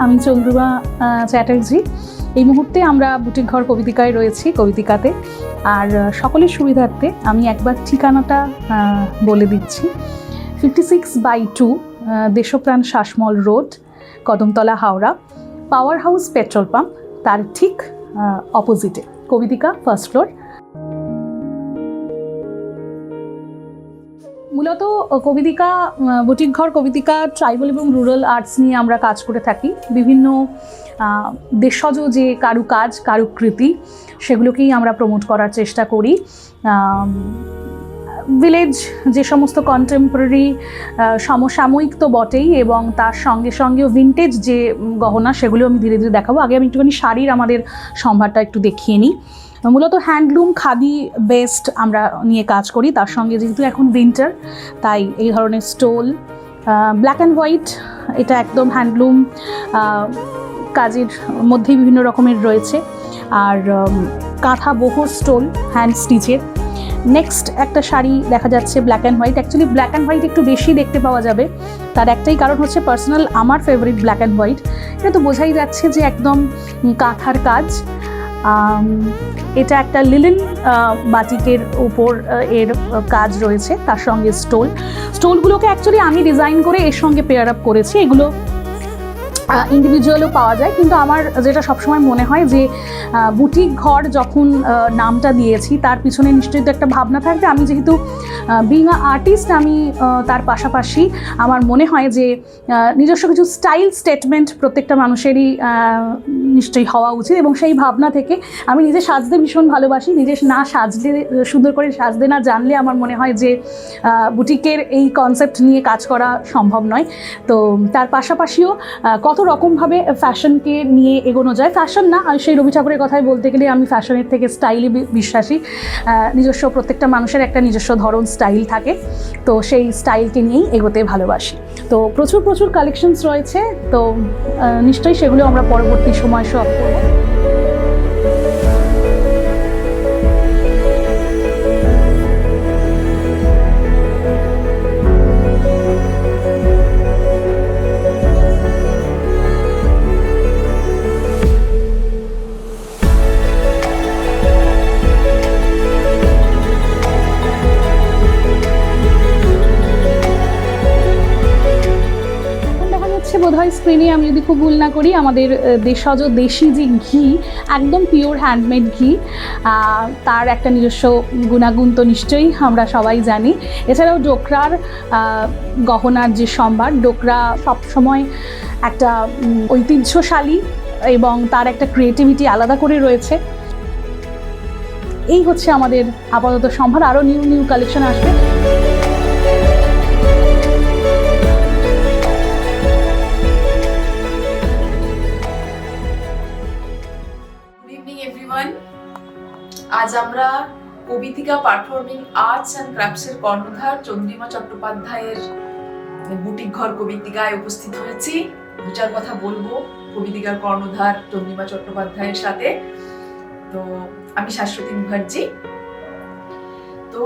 আমি চন্দ্রিমা চ্যাটার্জি। এই মুহূর্তে আমরা বুটিক ঘর কবিতিকায় রয়েছি, কবিতিকাতে। আর সকলের সুবিধার্থে আমি একবার ঠিকানাটা বলে দিচ্ছি। 56/2 Deshapran Sasmal road, Kadamtala, Howrah. Power house petrol pump, তার ঠিক অপোজিটে কবিতিকা, ফার্স্ট ফ্লোর। মূলত কবিতিকা, বুটিক ঘর কবিতিকা ট্রাইবাল এবং রুরাল আর্টস নিয়ে আমরা কাজ করে থাকি। বিভিন্ন দেশজ যে কারুকাজ, কারুকৃতি, সেগুলোকেই আমরা প্রমোট করার চেষ্টা করি। ভিলেজ যে সমস্ত কন্টেম্পোরারি, সমসাময়িক তো বটেই, এবং তার সঙ্গে সঙ্গেও ভিন্টেজ যে গহনা, সেগুলো আমি ধীরে ধীরে দেখাবো। আগে আমি একটুখানি শাড়ির আমাদের সম্ভারটা একটু দেখিয়ে নিই। মূলত হ্যান্ডলুম, খাদি বেসড আমরা নিয়ে কাজ করি। তার সঙ্গে যেহেতু এখন উইন্টার, তাই এই ধরনের স্টোল, ব্ল্যাক অ্যান্ড হোয়াইট, এটা একদম হ্যান্ডলুম কাজের মধ্যেই বিভিন্ন রকমের রয়েছে। আর কাঁথা বহর স্টোল, হ্যান্ড স্টিচের। নেক্সট একটা শাড়ি দেখা যাচ্ছে black and white. Actually black and white একটু বেশি দেখতে পাওয়া যাবে, তার একটাই কারণ হচ্ছে পার্সোনাল আমার ফেভারিট ব্ল্যাক অ্যান্ড হোয়াইট। এটা তো বোঝাই যাচ্ছে যে একদম কাঁথার কাজ। এটা একটা লিলেন বাটিকের উপর এর কাজ রয়েছে, তার সঙ্গে স্টোলগুলোকে অ্যাকচুয়ালি আমি ডিজাইন করে এর সঙ্গে পেয়ার আপ করেছি। এগুলো ইন্ডিভিজুয়ালও পাওয়া যায়, কিন্তু আমার যেটা সবসময় মনে হয় যে বুটিক ঘর যখন নামটা দিয়েছি, তার পিছনে নিশ্চয়ই তো একটা ভাবনা থাকবে। আমি যেহেতু বিং আ আর্টিস্ট, আমি তার পাশাপাশি আমার মনে হয় যে নিজস্ব কিছু স্টাইল স্টেটমেন্ট প্রত্যেকটা মানুষেরই নিশ্চয়ই হওয়া উচিত, এবং সেই ভাবনা থেকে আমি নিজে সাজতে ভীষণ ভালোবাসি। নিজে না সাজলে, সুন্দর করে সাজতে না জানলে আমার মনে হয় যে বুটিকের এই কনসেপ্ট নিয়ে কাজ করা সম্ভব নয়। তো তার পাশাপাশিও কত রকমভাবে ফ্যাশনকে নিয়ে এগোনো যায়। ফ্যাশন না, সেই রবি ঠাকুরের কথাই বলতে গেলে আমি ফ্যাশনের থেকে স্টাইলে বিশ্বাসী। নিজস্ব প্রত্যেকটা মানুষের একটা নিজস্ব ধরন স্টাইল থাকে, তো সেই স্টাইলকে নিয়েই এগোতে ভালোবাসি। তো প্রচুর কালেকশনস রয়েছে, তো নিশ্চয়ই সেগুলো আমরা পরবর্তী সময় সব করবো। বোধহয় স্ক্রিনে, আমি যদি খুব ভুল না করি, আমাদের দেশজ দেশি যে ঘি, একদম পিওর হ্যান্ডমেড ঘি, তার একটা নিজস্ব গুণাগুণ তো নিশ্চয়ই আমরা সবাই জানি। এছাড়াও ডোকরার গহনার যে সম্ভার, ডোকরা সবসময় একটা ঐতিহ্যশালী এবং তার একটা ক্রিয়েটিভিটি আলাদা করে রয়েছে। এই হচ্ছে আমাদের আপাতত সম্ভার। আরও নিউ কালেকশন আসবে। আজ আমরা কবিতিকা পারফর্মিং আর্টস অ্যান্ড ক্রাফটসের কর্ণধার চন্দ্রিমা চট্টোপাধ্যায়ের বুটিক ঘর কবিতিকায় উপস্থিত হয়েছি। দু চার কথা বলবো কবিতিকার কর্ণধার চন্দ্রিমা চট্টোপাধ্যায়ের সাথে। তো আমি শাশ্বতী মুখার্জি। তো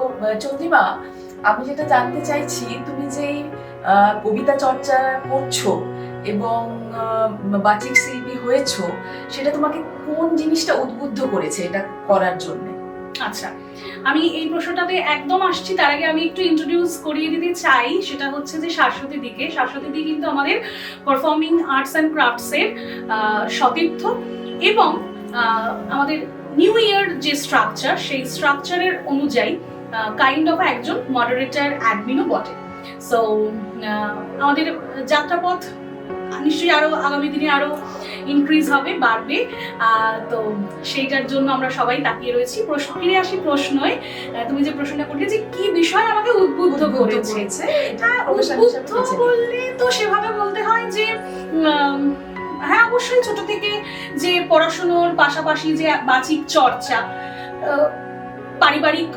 চন্দ্রিমা, আমি যেটা জানতে চাইছি, তুমি যেই কবিতা চর্চা করছো এবং বাচিক শিল্পী হয়েছো, সেটা তোমাকে কোন জিনিসটা উদ্বুদ্ধ করেছে এটা করার জন্য? আচ্ছা, আমি এই প্রশ্নটাতে একদম আসছি। তার আগে আমি একটু ইন্ট্রোডিউস করিয়ে দিতে চাই, সেটা হচ্ছে যে শাশ্বতী দি কিন্তু আমাদের পারফর্মিং আর্টস অ্যান্ড ক্রাফটসের সতীর্থ, এবং আমাদের নিউ ইয়ার যে স্ট্রাকচার, সেই স্ট্রাকচারের অনুযায়ী কাইন্ড অফ একজন মডারেটর অ্যাডমিনও বটে। সো আমাদের যাত্রাপথ নিশ্চয়ই আরো আগামী দিনে আরো ইনক্রিজ হবে, বাড়বে। তো সেইটার জন্য আমরা সবাই তাকিয়ে রয়েছি। ফিরে আসি প্রশ্নয়। তুমি যে প্রশ্নটা করলে যে কি বিষয় আমাকে উদ্বুদ্ধ করেছে, উদ্বুদ্ধ বললে তো সেভাবে বলতে হয় যে হ্যাঁ, অবশ্যই ছোট থেকে যে পড়াশোনার পাশাপাশি যে বাচিক চর্চা, পারিবারিক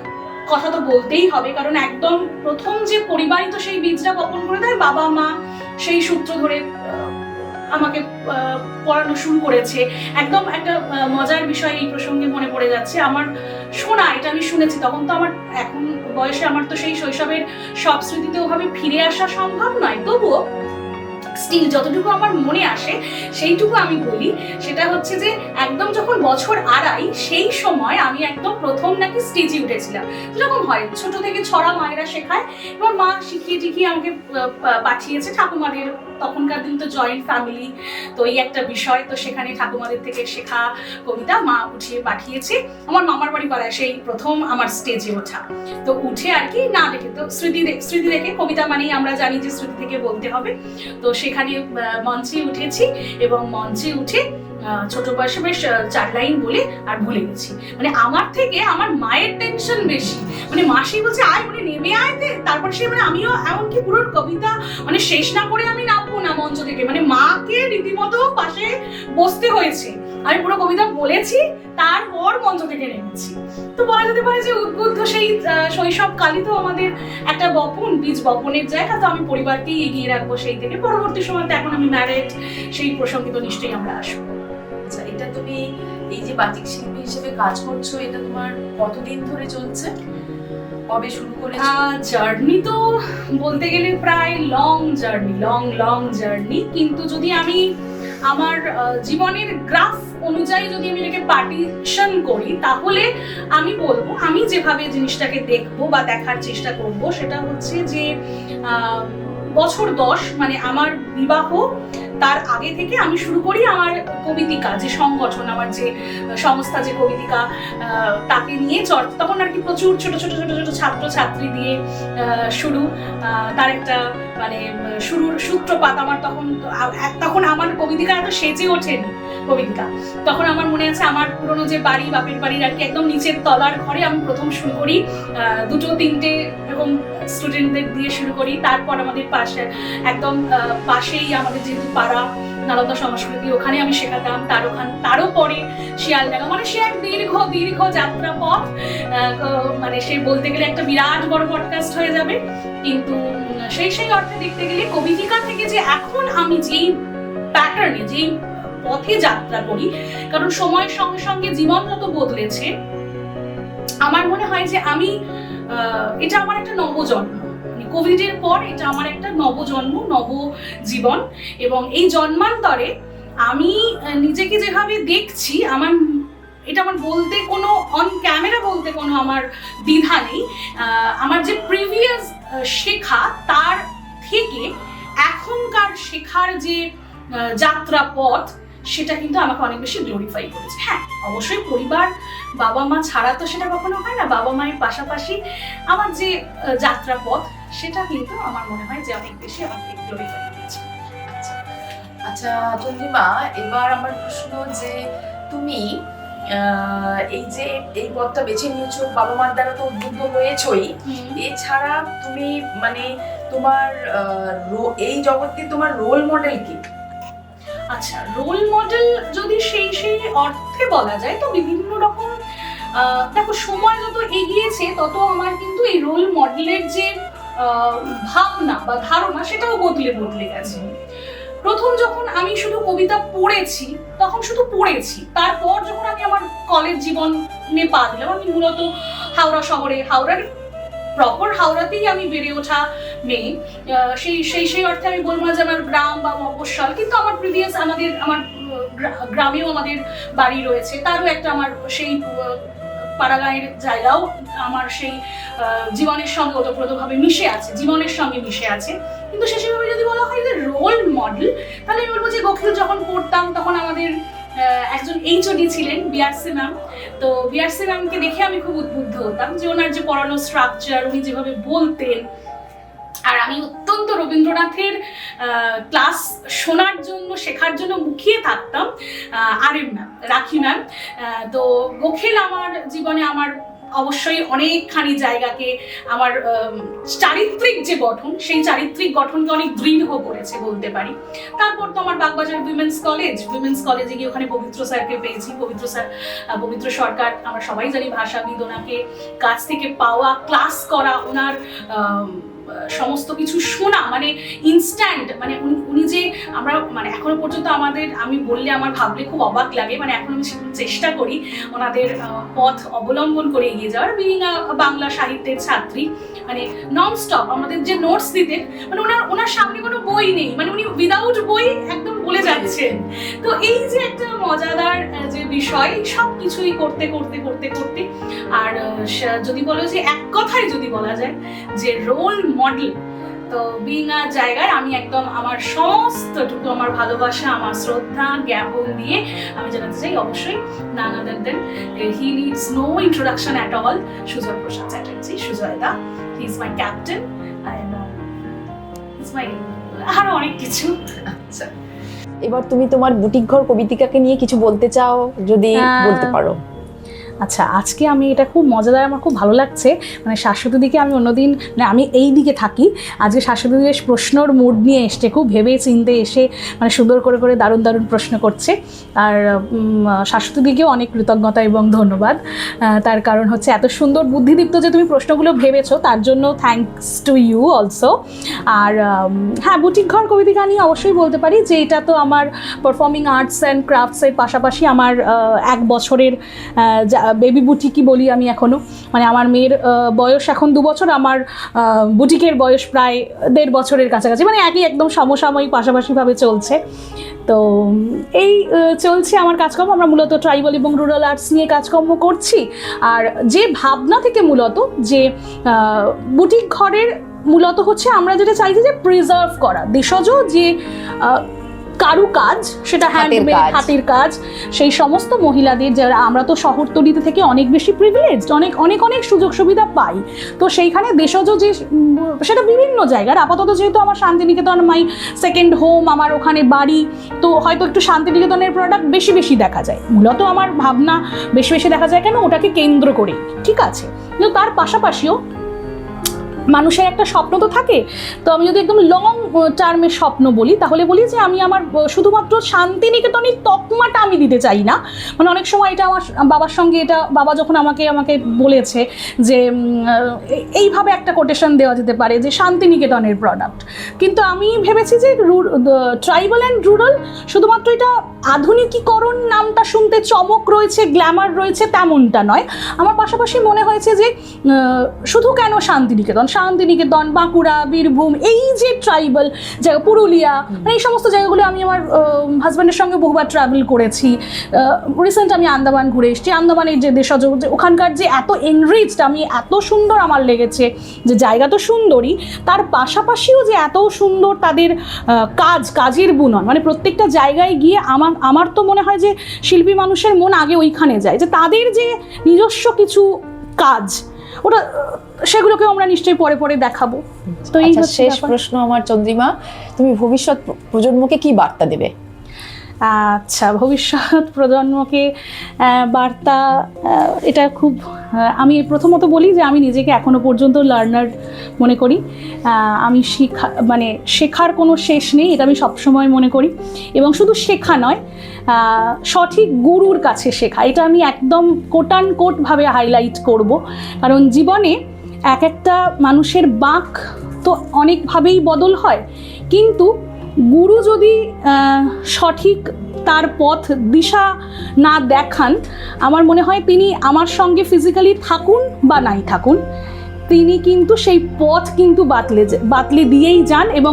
কথা তো বলতেই হবে, কারণ একদম প্রথম যে পরিবারই তো সেই বীজটা বপন করে দেয়। বাবা মা সেই সূত্র ধরে আমাকে পড়ানো শুরু করেছে। একদম একটা মজার বিষয় এই প্রসঙ্গে মনে পড়ে যাচ্ছে আমার শোনা, এটা আমি শুনেছি। তখন তো আমার এখন বয়সে আমার তো সেই শৈশবের সব স্মৃতিতে ওভাবে ফিরে আসা সম্ভব নয়, তবুও স্টিল যতটুকু আমার মনে আসে সেইটুকু আমি বলি। সেটা হচ্ছে যে একদম যখন বছর আড়াই সেই সময় আমি একদম প্রথম নাকি স্টেজে উঠেছিলাম। যেরকম হয় ছোট থেকে ছড়া মায়েরা শেখায়, এবার মা শিখিয়ে টিখিয়ে আমাকে পাঠিয়েছে ঠাকুমাদের, তখনকার দিন তো জয়েন্ট ফ্যামিলি, তো এই একটা বিষয়, তো সেখানে ঠাকুমাদের থেকে শেখা কবিতা মা উঠিয়ে পাঠিয়েছে। আমার মামার বাড়ি পাড়ায় সেই প্রথম আমার স্টেজে ওঠা। তো উঠে আর কি না দেখে, তো স্মৃতি রেখে, কবিতা মানেই আমরা জানি যে স্মৃতি থেকে বলতে হবে, তো সেখানে মঞ্চে উঠেছি এবং মঞ্চে উঠে ছোট বয়সে বেশ 4 লাইন বলে আর ভুলে গেছি। মানে আমার থেকে আমার মায়ের টেনশন বেশি, মানে মাসি বলছে আয়, মানে নেমে আয়, তারপর সে মানে আমিও এমনকি পুরো কবিতা মানে শেষ না করে আমি নামবো না মঞ্চ থেকে, মানে মাকে রীতিমতো পাশে বসতে হয়েছে। আমি পুরো কবিতা বলেছি, তারপর মঞ্চ থেকে নেমেছি। তো বলা যেতে পারে যে উদ্বুদ্ধ সেই শৈশব কালই তো আমাদের একটা বীজ বপনের জায়গা। তো আমি পরিবারকেই এগিয়ে রাখবো সেই থেকে। পরবর্তী সময়তে এখন আমি ম্যারেড, সেই প্রসঙ্গে তো নিশ্চয়ই আমরা আসবো। আচ্ছা, এটা তুমি এই যে বাচিক শিল্পী হিসেবে কাজ করছো, এটা তোমার কতদিন ধরে চলছে, কবে শুরু করেছো? জার্নি তো বলতে গেলে প্রায় লং জার্নি, কিন্তু যদি আমি আমার জীবনের গ্রাফ অনুযায়ী যদি আমি এটাকে পার্টিশন করি, তাহলে আমি বলবো আমি যেভাবে জিনিসটাকে দেখবো বা দেখার চেষ্টা করব, সেটা হচ্ছে যে বছর 10 মানে আমার বিবাহ তার আগে থেকে আমি শুরু করি আমার কবিতিকা যে সংগঠন, আমার যে সংস্থা, যে কবিতিকা, তাকে নিয়ে তখন আর কি প্রচুর ছোট ছোট ছাত্র ছাত্রী দিয়ে শুরু, তার একটা মানে শুরুর সূত্রপাত আমার তখন আমার কবিতিকা এত সেজে ওঠেনি কবিতিকা। তখন আমার মনে আছে আমার পুরনো যে বাড়ি, বাপের বাড়ির আর কি একদম নিচের তলার ঘরে আমি প্রথম শুরু করি, 2-3টে এরকম স্টুডেন্টদের দিয়ে শুরু করি। তারপর আমাদের পাশে একদম পাশেই আমাদের যেহেতু পাড়া নালন্দা সংস্কৃতি, ওখানে আমি শেখাতাম। তারও পরে শিয়ালডাঙ্গা, মানে সে এক দীর্ঘ যাত্রা পথ, মানে সে বলতে গেলে একটা বিরাট বড় পডকাস্ট হয়ে যাবে। কিন্তু সেই অর্থে দেখতে গেলে কবিতিকা থেকে যে এখন আমি যেই প্যাটার্নে, যেই পথে যাত্রা করি, কারণ সময়ের সঙ্গে সঙ্গে জীবন যত বদলেছে, আমার মনে হয় যে আমি এটা আমার একটা নবজন্ম, মানে কোভিডের পর এটা আমার একটা নবজন্ম, নবজীবন। এবং এই জন্মান্তরে আমি নিজেকে যেভাবে দেখছি, এটা আমার বলতে কোনো অন ক্যামেরা বলতে কোনো আমার দ্বিধা নেই। আমার যে প্রিভিয়াস শেখা, তার থেকে এখনকার শেখার যে যাত্রা পথ, সেটা কিন্তু আমাকে অনেক বেশি গ্লোরিফাই করেছে। হ্যাঁ, অবশ্যই পরিবার, বাবা মা ছাড়া তো সেটা কখনো হয় না। বাবা মায়ের পাশাপাশি আমার যে যাত্রা পথ, সেটা কিন্তু আমার মনে হয় যে অনেক বেশি আমাকে গ্লোরিফাই করেছে। আচ্ছা চন্দ্রিমা, এবার আমার প্রশ্ন যে তুমি এই যে এই পথটা বেছে নিয়েছো, বাবা মার দ্বারা তো উদ্বুদ্ধ হয়েছই, এছাড়া তুমি মানে তোমার এই জগতে তোমার রোল মডেল কি? আচ্ছা, রোল মডেল যদি সেই অর্থে বলা যায়, তো বিভিন্ন রকম, দেখো সময় যত এগিয়েছে তত আমার কিন্তু এই রোল মডেলের যে ভাবনা বা ধারণা, সেটাও বদলে গেছে। প্রথম যখন আমি শুধু কবিতা পড়েছি, তখন শুধু পড়েছি। তারপর যখন আমি আমার কলেজ জীবনে পা দিলাম, আমি মূলত হাওড়া শহরে, প্রপার হাওড়াতেই আমি বেড়ে ওঠা মেয়ে। সেই অর্থে আমি বলবো না যে আমার গ্রাম বা মফস্বল, কিন্তু আমার প্রিভিয়াস আমার গ্রামেও আমাদের বাড়ি রয়েছে, তারও একটা আমার সেই পাড়াগাঁয়ের জায়গাও আমার সেই জীবনের সঙ্গে ওতপ্রোতভাবে মিশে আছে, জীবনের সঙ্গে মিশে আছে। কিন্তু সেভাবে যদি বলা হয় যে রোল মডেল, তাহলে আমি বলবো যে গোখিল যখন পড়তাম, তখন আমাদের একজন এইচওডি ছিলেন, বিআরসি ম্যাম। তো বিআরসি ম্যামকে দেখে আমি খুব উদ্বুদ্ধ হতাম, যে ওনার যে পড়ানোর স্ট্রাকচার, উনি যেভাবে বলতেন। আর আমি অত্যন্ত রবীন্দ্রনাথের ক্লাস শোনার জন্য, শেখার জন্য মুখিয়ে থাকতাম। আরএম ম্যাম, রাখি ম্যাম। তো গোখিল আমার জীবনে আমার অবশ্যই অনেকখানি জায়গাকে, আমার চারিত্রিক যে গঠন, সেই চারিত্রিক গঠনকে অনেক দৃঢ় করেছে বলতে পারি। তারপর তো আমার বাগবাজার উইমেন্স কলেজে গিয়ে ওখানে পবিত্র স্যারকে পেয়েছি। পবিত্র সরকার, আমরা সবাই জানি ভাষাবিদ, ওনাকে কাছ থেকে পাওয়া, ক্লাস করা, ওনার সমস্ত কিছু শোনা মানে ইনস্ট্যান্ট, মানে উনি যে আমরা মানে এখনো পর্যন্ত আমি বললে আমার ভাবলে খুব অবাক লাগে, মানে এখন আমি চেষ্টা করি ওনাদের পথ অবলম্বন করে এগিয়ে যাওয়ার। বিং বাংলা সাহিত্যের ছাত্রী, মানে নন স্টপ আমাদের যে নোটস দিতেন, মানে ওনার সামনে কোনো বই নেই, মানে উনি উইদাউট বই একদম বলে যাচ্ছেন। তো এই যে একটা মজাদার যে বিষয়, সব কিছুই করতে করতে করতে করতে আর যদি বলো যে এক কথায় যদি বলা যায় যে রোল মডেল, তো বিং জায়গায় আমি একদম আমার সমস্তটুকু আমার ভালোবাসা, আমার শ্রদ্ধা জ্ঞাপন দিয়ে আমি জানাতে চাই অবশ্যই none other than he needs no introduction at all, Sujoy Prasad Chatterjee, Sujoy the, he is my captain and he is my আরো অনেক কিছু। আচ্ছা, এবার তুমি তোমার বুটিক ঘর কবিতিকাকে নিয়ে কিছু বলতে চাও, যদি বলতে পারো। আচ্ছা, আজকে আমি এটা খুব মজাদার, আমার খুব ভালো লাগছে, মানে শাশ্বতী দিকে আমি অন্যদিন মানে আমি এই দিকে থাকি, আজকে শাশ্বতী দিকে প্রশ্নর মুড নিয়ে এসছে, খুব ভেবে চিনতে এসে মানে সুন্দর করে করে দারুণ দারুণ প্রশ্ন করছে। আর শাশ্বতী দিকেও অনেক কৃতজ্ঞতা এবং ধন্যবাদ, তার কারণ হচ্ছে এত সুন্দর বুদ্ধিদীপ্ত যে তুমি প্রশ্নগুলো ভেবেছো, তার জন্য থ্যাঙ্কস টু ইউ অলসো। আর হ্যাঁ, বুটিক ঘর কবিতিকা নিয়ে অবশ্যই বলতে পারি যে এটা তো আমার পারফর্মিং আর্টস অ্যান্ড ক্রাফটসের পাশাপাশি আমার 1 বছরের বেবি বুটিকই বলি আমি এখনও, মানে আমার মেয়ের বয়স এখন 2 বছর, আমার বুটিকের বয়স প্রায় 1.5 বছরের কাছাকাছি, মানে একই একদম সমসাময়িক পাশাপাশিভাবে চলছে। তো এই চলছে আমার কাজকর্ম। আমরা মূলত ট্রাইবাল এবং রুরাল আর্টস নিয়ে কাজকর্ম করছি, আর যে ভাবনা থেকে মূলত যে বুটিক ঘরের মূলত হচ্ছে আমরা যেটা চাইছি যে প্রিজার্ভ করা দেশজ যে কারু কাজ, সেটা হ্যান্ডমেড হাতের কাজ, সেই সমস্ত মহিলাদের যারা, আমরা তো শহরতলিতে থেকে অনেক বেশি প্রিভিলেজড, অনেক অনেক অনেক সুযোগ সুবিধা পাই, তো সেইখানে দেশজ যে সেটা বিভিন্ন জায়গার, আপাতত যেহেতু আমার শান্তিনিকেতন মাই সেকেন্ড হোম, আমার ওখানে বাড়ি, তো হয়তো একটু শান্তিনিকেতনের প্রোডাক্ট বেশি বেশি দেখা যায়, মূলত আমার ভাবনা বেশি বেশি দেখা যায় কেন, ওটাকে কেন্দ্র করে, ঠিক আছে। কিন্তু তার পাশাপাশিও মানুষের একটা স্বপ্ন তো থাকে, তো আমি যদি একদম লং টার্মের স্বপ্ন বলি তাহলে বলি যে আমি আমার শুধুমাত্র শান্তিনিকেতনের তকমাটা আমি দিতে চাই না, মানে অনেক সময় এটা আমার বাবার সঙ্গে, এটা বাবা যখন আমাকে বলেছে যে এইভাবে একটা কোটেশন দেওয়া যেতে পারে যে শান্তিনিকেতনের প্রোডাক্ট, কিন্তু আমি ভেবেছি যে ট্রাইবাল অ্যান্ড রুরাল শুধুমাত্র এটা আধুনিকীকরণ নামটা শুনতে চমক রয়েছে, গ্ল্যামার রয়েছে, তেমনটা নয়। আমার পাশাপাশি মনে হয়েছে যে শুধু কেন শান্তিনিকেতন, বাঁকুড়া, বীরভূম, এই যে ট্রাইবাল জায়গা, পুরুলিয়া, মানে এই সমস্ত জায়গাগুলো আমি আমার হাজব্যান্ডের সঙ্গে বহুবার ট্রাভেল করেছি। রিসেন্ট আমি আন্দামান ঘুরে এসেছি, আন্দামানের যে দেশজ, ওখানকার যে এত এনরিচড, আমি এত সুন্দর আমার লেগেছে, যে জায়গা তো সুন্দরই, তার পাশাপাশিও যে এত সুন্দর তাদের কাজের বুনন, মানে প্রত্যেকটা জায়গায় গিয়ে আমার তো মনে হয় যে শিল্পী মানুষের মন আগে ওইখানে যায়, যে তাদের যে নিজস্ব কিছু কাজ, ওটা সেগুলোকে আমরা নিশ্চয়ই পরে পরে দেখাবো। তো এই শেষ প্রশ্ন আমার, চন্দ্রিমা, তুমি ভবিষ্যৎ প্রজন্মকে কি বার্তা দেবে? আচ্ছা, ভবিষ্যৎ প্রজন্মকে বার্তা, এটা খুব, আমি প্রথমত বলি যে আমি নিজেকে এখনো পর্যন্ত লার্নার মনে করি, আমি শেখার কোনো শেষ নেই, এটা আমি সবসময় মনে করি, এবং শুধু শেখা নয়, সঠিক গুরুর কাছে শেখা, এটা আমি একদম কোটভাবে হাইলাইট করব, কারণ জীবনে একটা মানুষের বাঁক তো অনেকভাবেই বদল হয়, কিন্তু গুরু যদি সঠিক তার পথ দিশা না দেখান, আমার মনে হয় তিনি আমার সঙ্গে ফিজিক্যালি থাকুন বা নাই থাকুন, তিনি কিন্তু সেই পথ কিন্তু বাতলে দিয়েই যান, এবং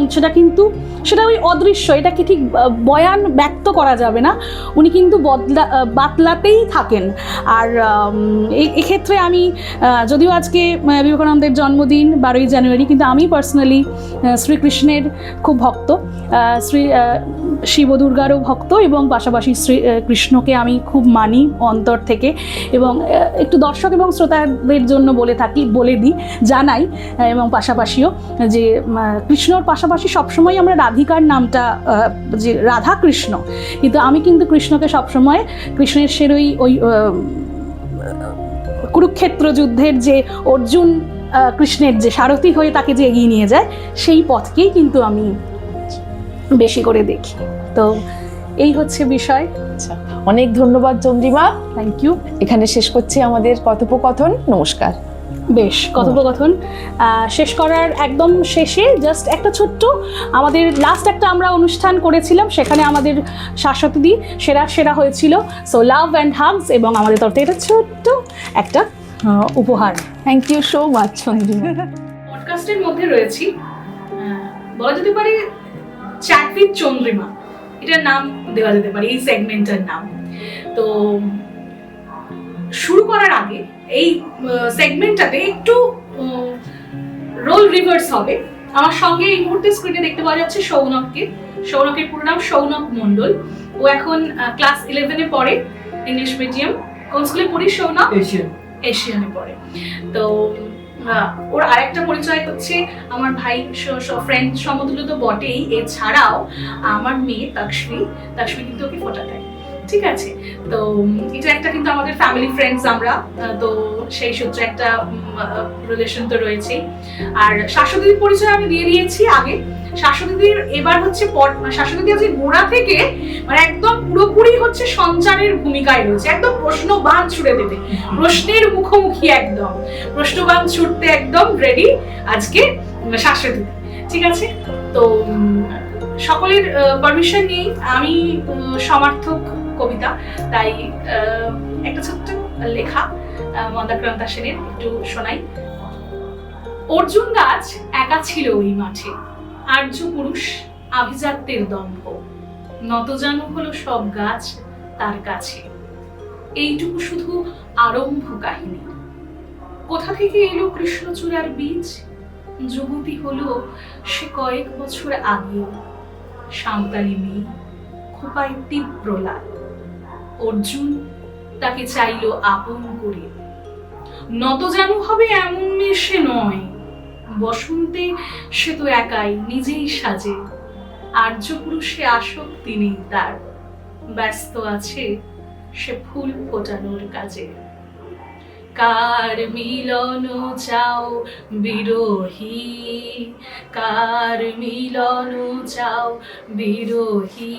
সেটা ওই অদৃশ্য, এটাকে ঠিক বয়ান ব্যক্ত করা যাবে না, উনি কিন্তু বাতলাতেই থাকেন। আর এক্ষেত্রে আমি, যদিও আজকে বিবেকানন্দের জন্মদিন 12ই জানুয়ারি, কিন্তু আমি পার্সোনালি শ্রীকৃষ্ণের খুব ভক্ত, শিব দুর্গারও ভক্ত, এবং পাশাপাশি কৃষ্ণকে আমি খুব মানি অন্তর থেকে, এবং একটু দর্শক এবং শ্রোতাদের জন্য বলে দিই, জানাই, এবং পাশাপাশিও যে কৃষ্ণর পাশাপাশি সবসময় আমরা রাধিকার নামটা, যে রাধা কৃষ্ণ, কিন্তু আমি কিন্তু কৃষ্ণকে সবসময় কৃষ্ণের ওই কুরুক্ষেত্র যুদ্ধের যে অর্জুন কৃষ্ণের যে সারথি হয়ে তাকে যে এগিয়ে নিয়ে যায়, সেই পথকেই কিন্তু আমি বেশি করে দেখি। তো এই হচ্ছে বিষয়। আচ্ছা, অনেক ধন্যবাদ চন্দ্রিমা, থ্যাংক ইউ। এখানে শেষ করছি আমাদের কথোপকথন। নমস্কার। বেশ, কথোপকথন শেষ করার একদম শেষে জাস্ট একটা ছোট্ট, আমাদের লাস্ট একটা আমরা অনুষ্ঠান করেছিলাম, সেখানে আমাদের শাশ্বতী সেরা হয়েছিল। সো লাভ অ্যান্ড হাগস, এবং আমাদের তরফ থেকে এটা ছোট্ট একটা উপহার। Thank you so much Chandrima. পডকাস্টের মধ্যে রয়েছি, বলা যেতে পারে চ্যাট উইথ চন্দ্রিমা, এটার নাম দেওয়া যেতে পারে, এই সেগমেন্টের নাম। তো শুরু করার আগে এই সেগমেন্টটাতে একটু রোল রিভার্স হবে। আমার সঙ্গে এই মুহূর্তে স্ক্রিনে দেখতে পাওয়া যাচ্ছে সৌনককে। সৌনকের পুরো নাম সৌনক মণ্ডল। ও এখন ক্লাস 11-এ পড়ে, ইংলিশ মিডিয়াম। কোন স্কুলে পড়িস সৌনক? এশিয়ানে পড়ে। তো ওর আরেকটা পরিচয় হচ্ছে আমার ভাই, ফ্রেন্ড সমতুল্য তো বটেই, এছাড়াও আমার মেয়ে তাকসবি কিন্তু ওকে ফোটা দেয়। ঠিক আছে, তো এটা একটা কিন্তু আমাদের ফ্যামিলি ফ্রেন্ডস আমরা, তো সেই সূত্রে একটা রিলেশন তো রয়েছেই। আর শাশ্বতীর পরিচয় আমি দিয়ে দিয়েছি আগে। শাশ্বতীর এবার হচ্ছে শাশ্বতী আজকে গোড়া থেকে মানে একদম পুরোপুরি হচ্ছে সঞ্চারের ভূমিকায় রয়েছে, একদম প্রশ্নবাণ ছুড়ে দেবে, প্রশ্নের মুখোমুখি, একদম প্রশ্নবাণ ছুটতে একদম রেডি আজকে শাশ্বতী। ঠিক আছে, তো সকলের পারমিশন নিয়ে আমি সমার্থক কবিতা, তাই একটা ছোট্ট লেখা মন্দাক্রান্তা সেনের একটু শোনাই। অর্জুন গাছ একা ছিল ওই মাঠে, আর্য পুরুষ আভিজাত্যের দম্ভ, নতজানু হলো সব গাছ তার কাছে। এইটুকু শুধু আরম্ভ কাহিনী। কোথা থেকে এলো কৃষ্ণচূড়ার বীজ? যুবতী হলো সে কয়েক বছর আগে, সাঁওতালি মেয়ে, খোপায় তীব্র লাল। অর্জুন তাকে চাইল আপন করে। নতজানু হবে এমন মেয়ে সে নয়, বসন্তে সে তো একাই নিজেই সাজে। আর্য পুরুষে আসক্তি নেই তার, ব্যস্ত আছে সে ফুল ফোটানোর কাজে। কার মিলন চাও বিরোহী, কার মিলন চাও বিরোহী,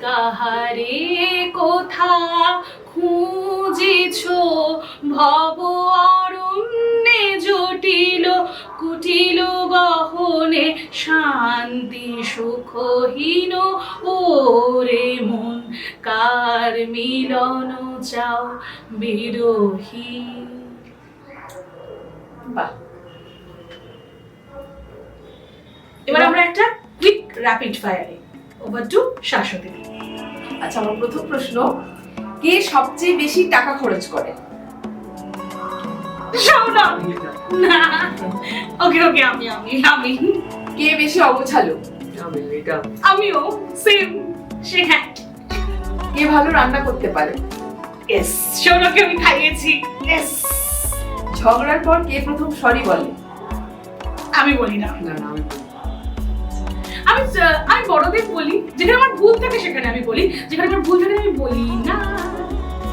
কাহারে কোথা খুঁজিছ ভব অরণ্যে জটিল কুটিল গহনে শান্তি সুখহীন ওরে মন। কার মিলন চাও বিরোহী। বাহ, এবার আমরা একটা কুইক র্যাপিড ফায়ারে ওভার টু শাশ্বতী। আচ্ছা, আমার প্রথম প্রশ্ন, কে সবচেয়ে বেশি টাকা খরচ করে? সৌনক। না, ওকে আমি আমি আমি কে বেশি অগোছালো? আমিও সেম, সে হ্যাঁ। কে ভালো রান্না করতে পারে? ইয়েস, সৌনককে আমি খাইয়েছি। ইয়েস। ঝগড়ার পর কে প্রথম সরি বলে? আমি বলি না, আমি বড়দের বলি, যেখানে আমার ভুল থাকে সেখানে আমি বলি, যেখানে আমার ভুল থাকে আমি বলি না।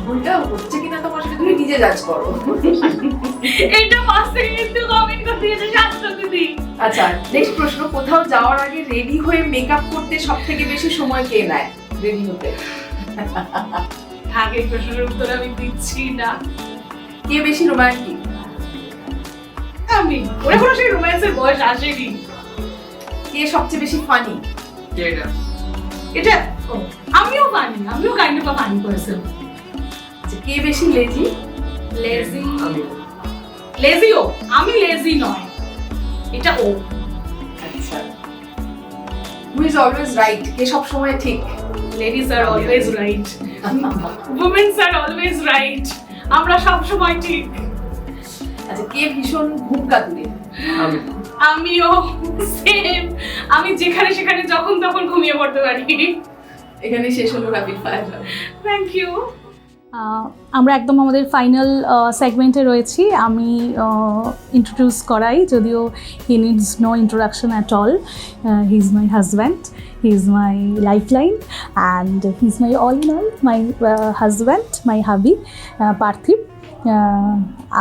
ভুলটা হচ্ছে কিনা তোমার সাথে তুমি নিজে জাজ করো। এইটা পাশে কিন্তু কমেন্ট করতে গেছে শাশ্বতী। আচ্ছা, নেক্সট প্রশ্ন, কোথাও যাওয়ার আগে রেডি হয়ে মেকআপ করতে সবথেকে বেশি সময় কে নেয় রেডি হতে? আগের প্রশ্নের উত্তর আমি দিচ্ছি না। কে বেশি রোমান্টিক? আমি। ওরা কোনো সেই রোম্যান্সের বয়স আসেনি। কে সবচেয়ে বেশি ফানি? এটা আমিও ফানি, আমিও কাইন্ড অফ ফানি পারসন। কে বেশি লেজি? লেজিও, আমি লেজি নয়, এটা ও। আচ্ছা, হু ইজ অলওয়েজ রাইট? কে সব সময় ঠিক? Ladies are always right, women's are always right, আমরা সব সময় ঠিক। আচ্ছা, কে ভীষণ ঘুম কাতুরে? আমিও সেম, আমি যেখানে সেখানে যখন তখন ঘুমিয়ে পড়তে পারি। এখানে শেষ হলো র্যাপিড ফায়ার। Thank you. আমরা একদম আমাদের ফাইনাল সেগমেন্টে রয়েছি। আমি ইন্ট্রোডিউস করাই, যদিও he needs no introduction at all. He is my husband, he is my life line and he is my all in all, my husband, my hubby Parthib.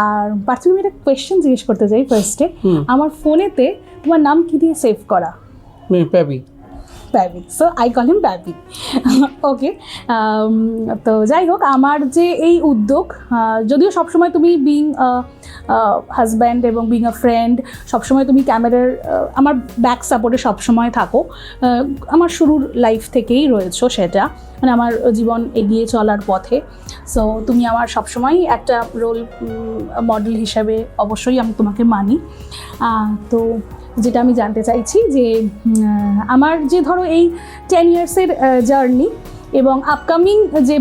আর পার্থিব, আমি একটা কোয়েশ্চেন জিজ্ঞেস করতে চাই ফার্স্টে। আমার ফোনেতে তোমার নাম কি দিয়ে সেভ করা? প্যাবি। প্যাবি, সো আই কল হিম প্যাবি। ওকে, তো যাই হোক, আমার যে এই উদ্যোগ, যদিও সবসময় তুমি বিং হাজব্যান্ড এবং বিং আ ফ্রেন্ড, সবসময় তুমি ক্যামেরার আমার ব্যাক সাপোর্টে সবসময় থাকো, আমার শুরুর লাইফ থেকেই রয়েছো সেটা, মানে আমার জীবন এগিয়ে চলার পথে। সো তুমি আমার সবসময় একটা রোল মডেল হিসাবে অবশ্যই আমি তোমাকে মানি। তো যেটা আমি জানতে চাইছি যে আমার যে ধরো এই 10 ইয়ার্সের জার্নি এবং আপকামিং যে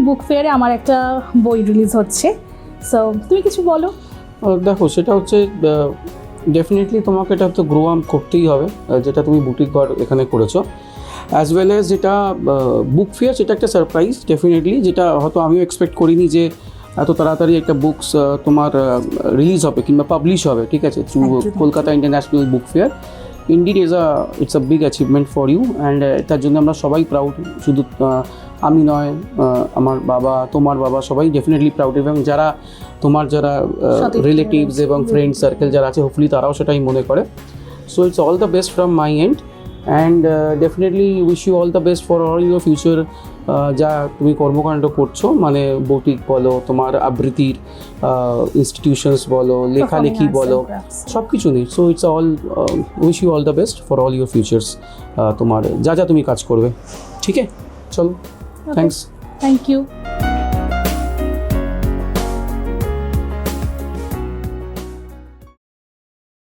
বুক ফেয়ারে আমার একটা বই রিলিজ হচ্ছে, সো তুমি কিছু বলো। দেখো, সেটা হচ্ছে ডেফিনেটলি তোমাকে এটা তো গ্রো আপ করতেই হবে, যেটা তুমি বুটিক ঘর এখানে করেছো, অ্যাজ ওয়েল অ্যাজ যেটা বুক ফেয়ার, সেটা একটা সারপ্রাইজ ডেফিনেটলি, যেটা হয়তো আমিও এক্সপেক্ট করিনি যে এত তাড়াতাড়ি একটা বুকস তোমার রিলিজ হবে কিংবা পাবলিশ হবে, ঠিক আছে, through Kolkata international book fair. Indeed it's a big achievement for you, and তার জন্য আমরা সবাই প্রাউড, শুধু আমি নয়, আমার বাবা, তোমার বাবা, সবাই ডেফিনেটলি প্রাউড, এবং যারা রিলেটিভস এবং ফ্রেন্ড সার্কেল যারা আছে, হোপফুলি তারাও সেটাই মনে করে। So it's all the best from my end, and definitely wish you all the best for all your future. যা তুমি কর্মকাণ্ড করছো, মানে বুটিক বলো, তোমার আবৃত্তির ইনস্টিটিউশনস বলো, লেখালেখি বলো, সব কিছু নেই। So it's all wish you all the best for all your futures, তোমার যা যা তুমি কাজ করবে, ঠিক আছে, চলো, থ্যাংকস। Thank you.